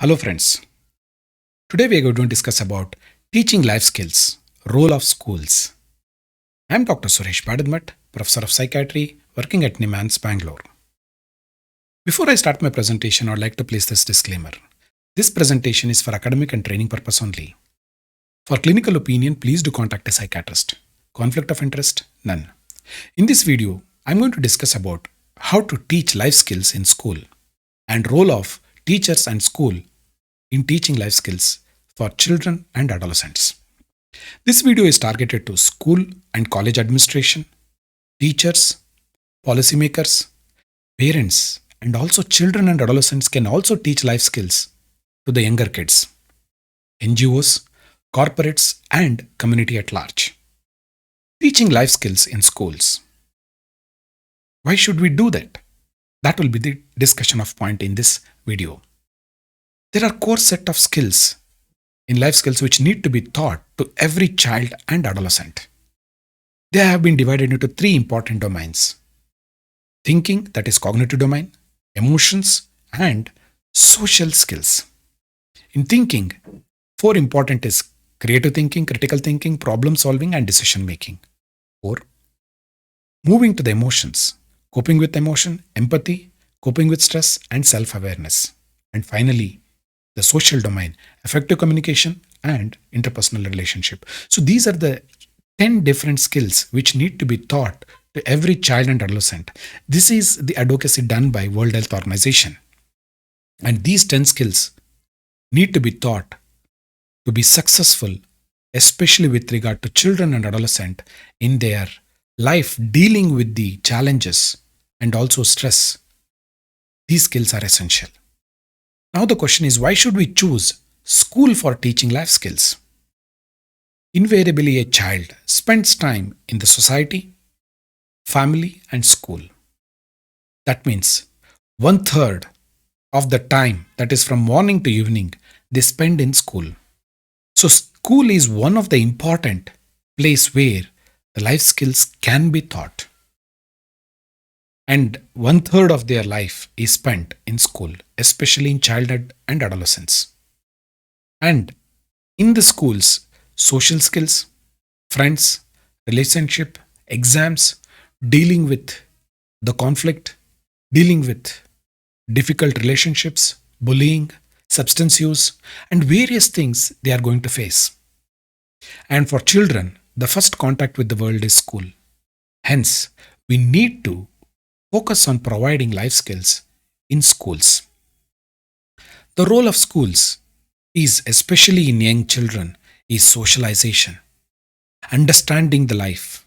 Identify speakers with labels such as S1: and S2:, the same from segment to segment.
S1: Hello friends. Today we are going to discuss about teaching life skills, role of schools. I am Dr. Suresh Badadmat, Professor of Psychiatry working at NIMANS Bangalore. Before I start my presentation, I would like to place this disclaimer. This presentation is for academic and training purpose only. For clinical opinion, please do contact a psychiatrist. Conflict of interest? None. In this video, I am going to discuss about how to teach life skills in school and role of teachers and school in teaching life skills for children and adolescents. This video is targeted to school and college administration, teachers, policymakers, parents, and also children and adolescents can also teach life skills to the younger kids, NGOs, corporates, and community at large. Teaching life skills in schools. Why should we do that? That will be the discussion of point in this video. There are core set of skills in life skills which need to be taught to every child and adolescent. They have been divided into three important domains: thinking, that is cognitive domain, emotions, and social skills. In thinking, four important is creative thinking, critical thinking, problem solving, and decision making. Four. Moving to the emotions, coping with emotion, empathy, coping with stress, and self-awareness. And finally, the social domain, effective communication, and interpersonal relationship. So these are the 10 different skills which need to be taught to every child and adolescent. This is the advocacy done by World Health Organization. And these 10 skills need to be taught to be successful, especially with regard to children and adolescent in their life dealing with the challenges and also stress. These skills are essential. Now the question is, why should we choose school for teaching life skills? Invariably, a child spends time in the society, family, and school. That means 1/3 of the time, that is from morning to evening, they spend in school. So school is one of the important place where the life skills can be taught. And 1/3 of their life is spent in school, especially in childhood and adolescence. And in the schools, social skills, friends, relationship, exams, dealing with the conflict, dealing with difficult relationships, bullying, substance use, and various things they are going to face. And for children, the first contact with the world is school. Hence, we need to focus on providing life skills in schools. The role of schools is, especially in young children, is socialization, understanding the life,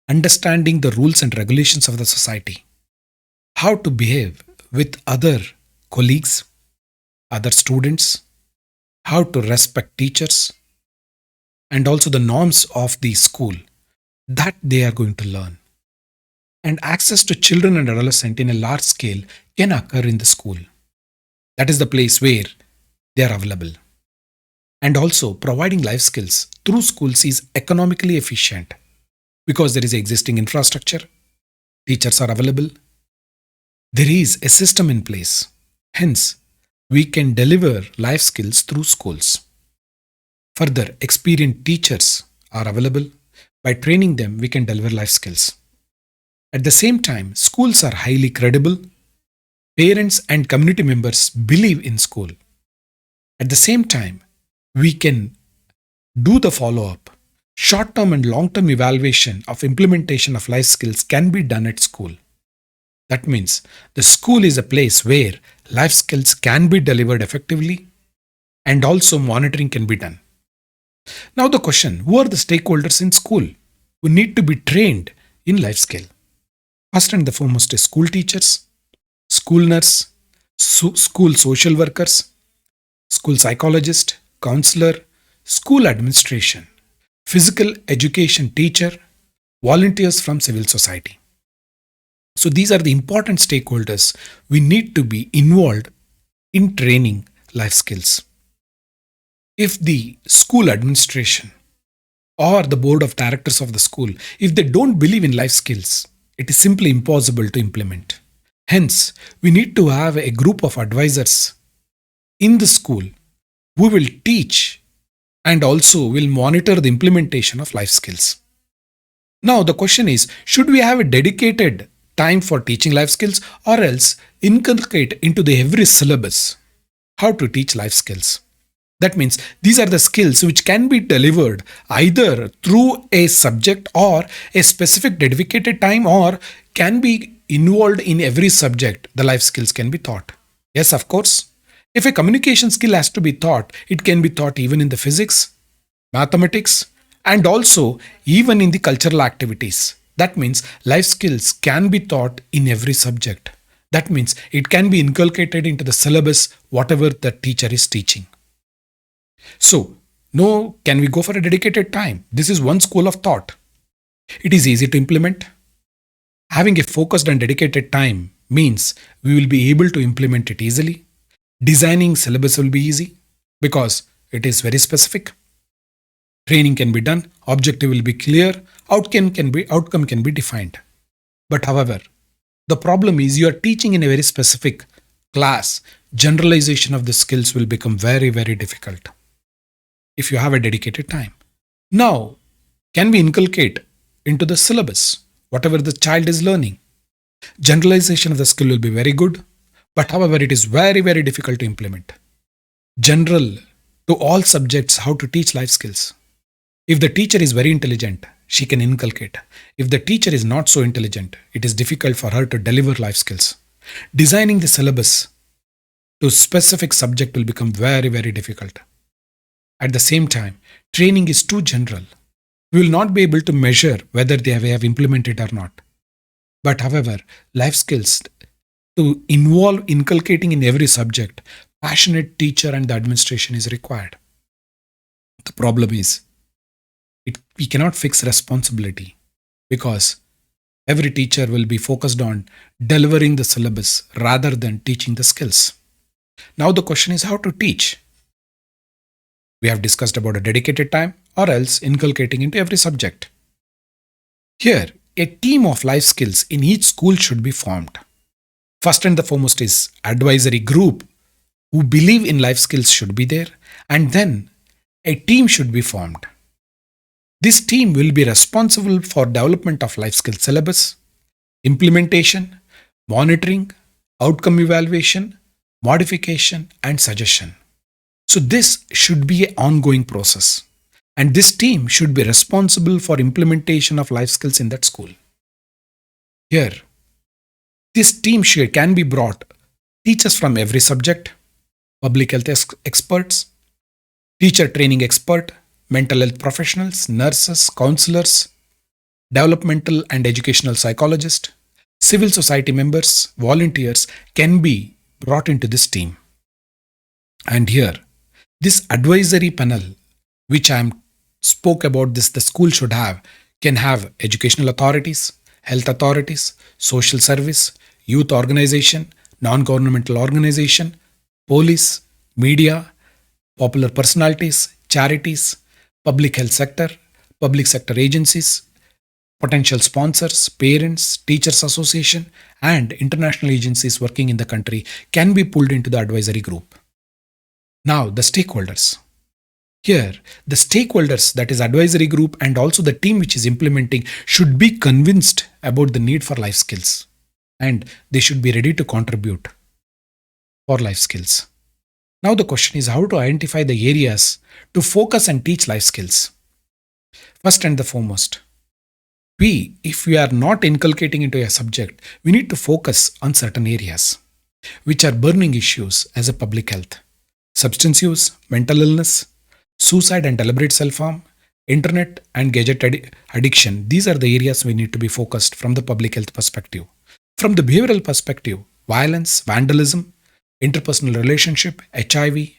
S1: understanding the rules and regulations of the society, how to behave with other colleagues, other students, how to respect teachers, and also the norms of the school that they are going to learn. And access to children and adolescents in a large scale can occur in the school. That is the place where they are available. And also, providing life skills through schools is economically efficient because there is existing infrastructure, teachers are available, there is a system in place. Hence, we can deliver life skills through schools. Further, experienced teachers are available. By training them, we can deliver life skills. At the same time, schools are highly credible. Parents and community members believe in school. At the same time, we can do the follow-up. Short-term and long-term evaluation of implementation of life skills can be done at school. That means the school is a place where life skills can be delivered effectively and also monitoring can be done. Now the question, who are the stakeholders in school who need to be trained in life skill? First and the foremost is school teachers, school nurse, school social workers, school psychologist, counselor, school administration, physical education teacher, volunteers from civil society. So these are the important stakeholders we need to be involved in training life skills. If the school administration or the board of directors of the school, if they don't believe in life skills, it is simply impossible to implement. Hence, we need to have a group of advisors In the school, we will teach and also will monitor the implementation of life skills. Now, the question is, should we have a dedicated time for teaching life skills or else inculcate into the every syllabus how to teach life skills? That means these are the skills which can be delivered either through a subject or a specific dedicated time or can be involved in every subject. The life skills can be taught. Yes, of course. If a communication skill has to be taught, it can be taught even in the physics, mathematics, and also even in the cultural activities. That means life skills can be taught in every subject. That means it can be inculcated into the syllabus, whatever the teacher is teaching. So, no, can we go for a dedicated time? This is one school of thought. It is easy to implement. Having a focused and dedicated time means we will be able to implement it easily. Designing syllabus will be easy because it is very specific. Training can be done, objective will be clear, outcome can be defined. But however, the problem is you are teaching in a very specific class, generalization of the skills will become very, very difficult if you have a dedicated time. Now, can we inculcate into the syllabus whatever the child is learning? Generalization of the skill will be very good, but however, it is very, very difficult to implement. General to all subjects how to teach life skills. If the teacher is very intelligent, she can inculcate. If the teacher is not so intelligent, it is difficult for her to deliver life skills. Designing the syllabus to specific subject will become very, very difficult. At the same time, training is too general. We will not be able to measure whether they have implemented or not. But however, life skills to involve inculcating in every subject, passionate teacher and the administration is required. The problem is, we cannot fix responsibility because every teacher will be focused on delivering the syllabus rather than teaching the skills. Now the question is how to teach. We have discussed about a dedicated time or else inculcating into every subject. Here, a team of life skills in each school should be formed. First and the foremost is advisory group who believe in life skills should be there, and then a team should be formed. This team will be responsible for development of life skill syllabus, implementation, monitoring, outcome evaluation, modification, and suggestion. So this should be an ongoing process. And this team should be responsible for implementation of life skills in that school. Here, this team can be brought teachers from every subject, public health experts, teacher training expert, mental health professionals, nurses, counselors, developmental and educational psychologists, civil society members, volunteers can be brought into this team. And here, this advisory panel, which I spoke about this, the school should have, can have educational authorities, health authorities, social service, youth organization, non-governmental organization, police, media, popular personalities, charities, public health sector, public sector agencies, potential sponsors, parents, teachers association, and international agencies working in the country can be pulled into the advisory group. Now, the stakeholders. Here, the stakeholders, that is advisory group and also the team which is implementing, should be convinced about the need for life skills and they should be ready to contribute for life skills. Now the question is how to identify the areas to focus and teach life skills. First and the foremost, if we are not inculcating into a subject, we need to focus on certain areas which are burning issues as a public health. Substance use, mental illness, suicide and deliberate self-harm, internet and gadget addiction. These are the areas we need to be focused from the public health perspective. From the behavioral perspective, violence, vandalism, interpersonal relationship, HIV,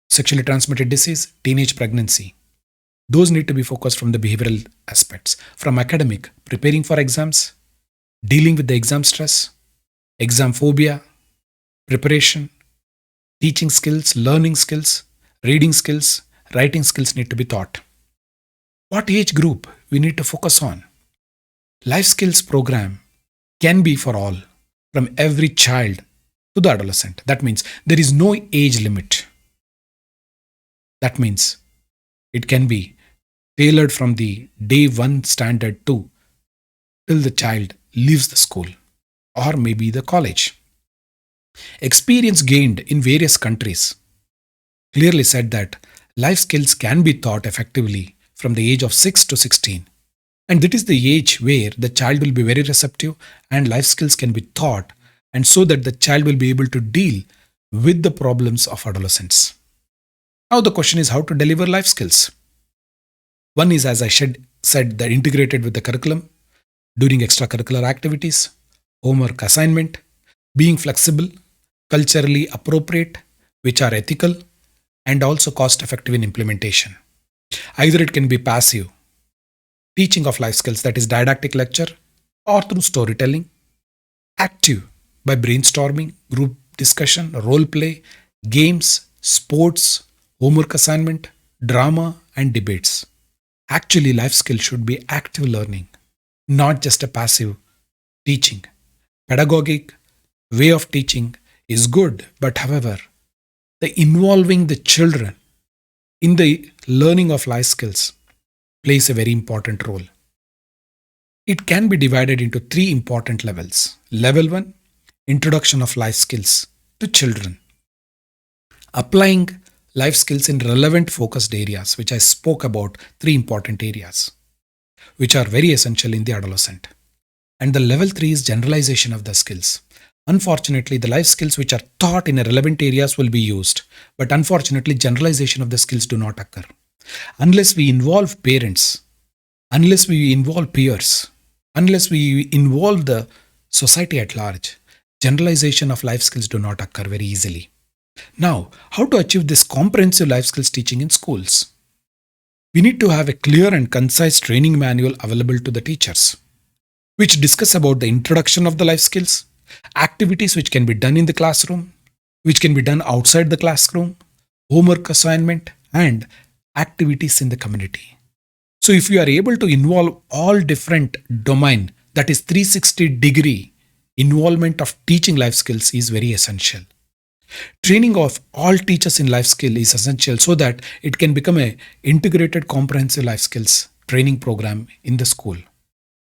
S1: sexually transmitted disease, teenage pregnancy. Those need to be focused from the behavioral aspects. From academic, preparing for exams, dealing with the exam stress, exam phobia, preparation, teaching skills, learning skills, reading skills, writing skills need to be taught. What age group we need to focus on? Life skills program can be for all, from every child to the adolescent. That means there is no age limit. That means it can be tailored from the day one standard to till the child leaves the school or maybe the college. Experience gained in various countries clearly said that life skills can be taught effectively from the age of 6 to 16. And that is the age where the child will be very receptive and life skills can be taught, and so that the child will be able to deal with the problems of adolescence. Now, the question is how to deliver life skills. One is, as I said, that integrated with the curriculum, during extracurricular activities, homework assignment, being flexible, culturally appropriate, which are ethical, and also cost effective in implementation. Either it can be passive, teaching of life skills, that is didactic lecture, or through storytelling, active by brainstorming, group discussion, role play, games, sports, homework assignment, drama, and debates. Actually, life skill should be active learning, not just a passive teaching. Pedagogic way of teaching is good, but however, the involving the children in the learning of life skills plays a very important role. It can be divided into three important levels. Level 1, introduction of life skills to children. Applying life skills in relevant focused areas, which I spoke about, three important areas, which are very essential in the adolescent. And the level 3 is generalization of the skills. Unfortunately, the life skills which are taught in relevant areas will be used, but unfortunately, generalization of the skills do not occur. Unless we involve parents, unless we involve peers, unless we involve the society at large, generalization of life skills do not occur very easily. Now, how to achieve this comprehensive life skills teaching in schools? We need to have a clear and concise training manual available to the teachers, which discuss about the introduction of the life skills, activities which can be done in the classroom, which can be done outside the classroom, homework assignment, and activities in the community. So if you are able to involve all different domain, that is 360-degree involvement of teaching life skills is very essential. Training of all teachers in life skill is essential so that it can become a integrated comprehensive life skills training program in the school.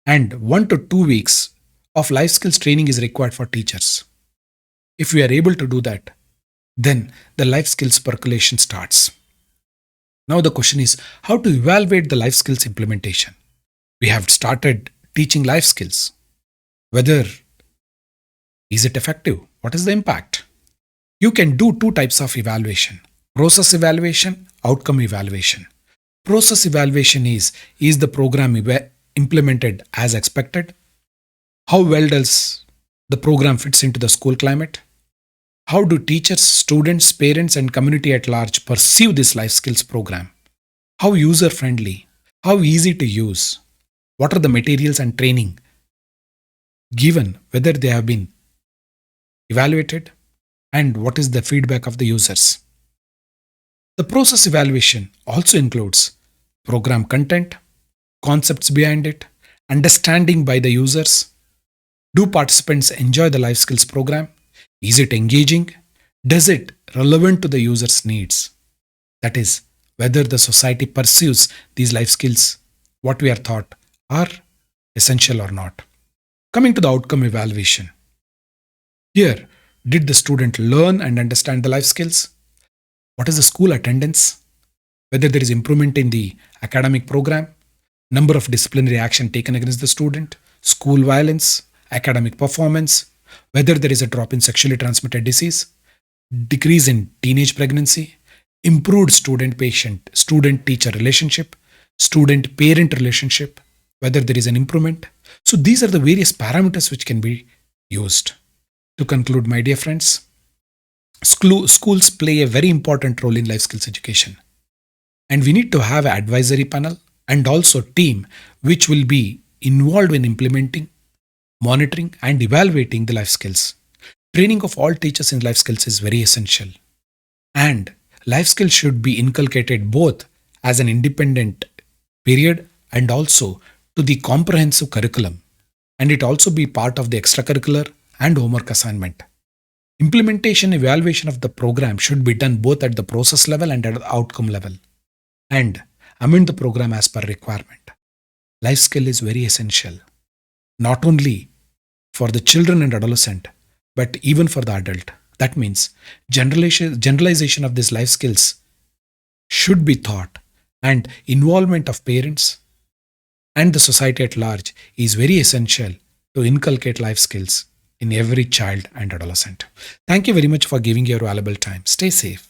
S1: And 1 to 2 weeks of life skills training is required for teachers. If we are able to do that, then the life skills percolation starts. Now the question is how to evaluate the life skills implementation. We have started teaching life skills. Whether is it effective? What is the impact? You can do two types of evaluation: process evaluation, outcome evaluation. Process evaluation is the program implemented as expected? How well does the program fits into the school climate? How do teachers, students, parents, and community at large perceive this life skills program? How user friendly? How easy to use? What are the materials and training given, whether they have been evaluated, and what is the feedback of the users? The process evaluation also includes program content, concepts behind it, understanding by the users. Do participants enjoy the life skills program? Is it engaging? Does it relevant to the user's needs? That is, whether the society perceives these life skills, what we are taught, are essential or not. Coming to the outcome evaluation. Here, did the student learn and understand the life skills? What is the school attendance? Whether there is improvement in the academic program, number of disciplinary action taken against the student, school violence, academic performance, whether there is a drop in sexually transmitted disease, decrease in teenage pregnancy, improved student-patient, student-teacher relationship, student-parent relationship, whether there is an improvement. So these are the various parameters which can be used. To conclude, my dear friends, schools play a very important role in life skills education. And we need to have an advisory panel and also team which will be involved in implementing, monitoring, and evaluating the life skills. Training of all teachers in life skills is very essential. And life skills should be inculcated both as an independent period and also to the comprehensive curriculum. And it also be part of the extracurricular and homework assignment. Implementation evaluation of the program should be done both at the process level and at the outcome level, and amend the program as per requirement. Life skill is very essential, not only for the children and adolescent, but even for the adult. That means generalization of these life skills should be taught, and involvement of parents and the society at large is very essential to inculcate life skills in every child and adolescent. Thank you very much for giving your valuable time. Stay safe.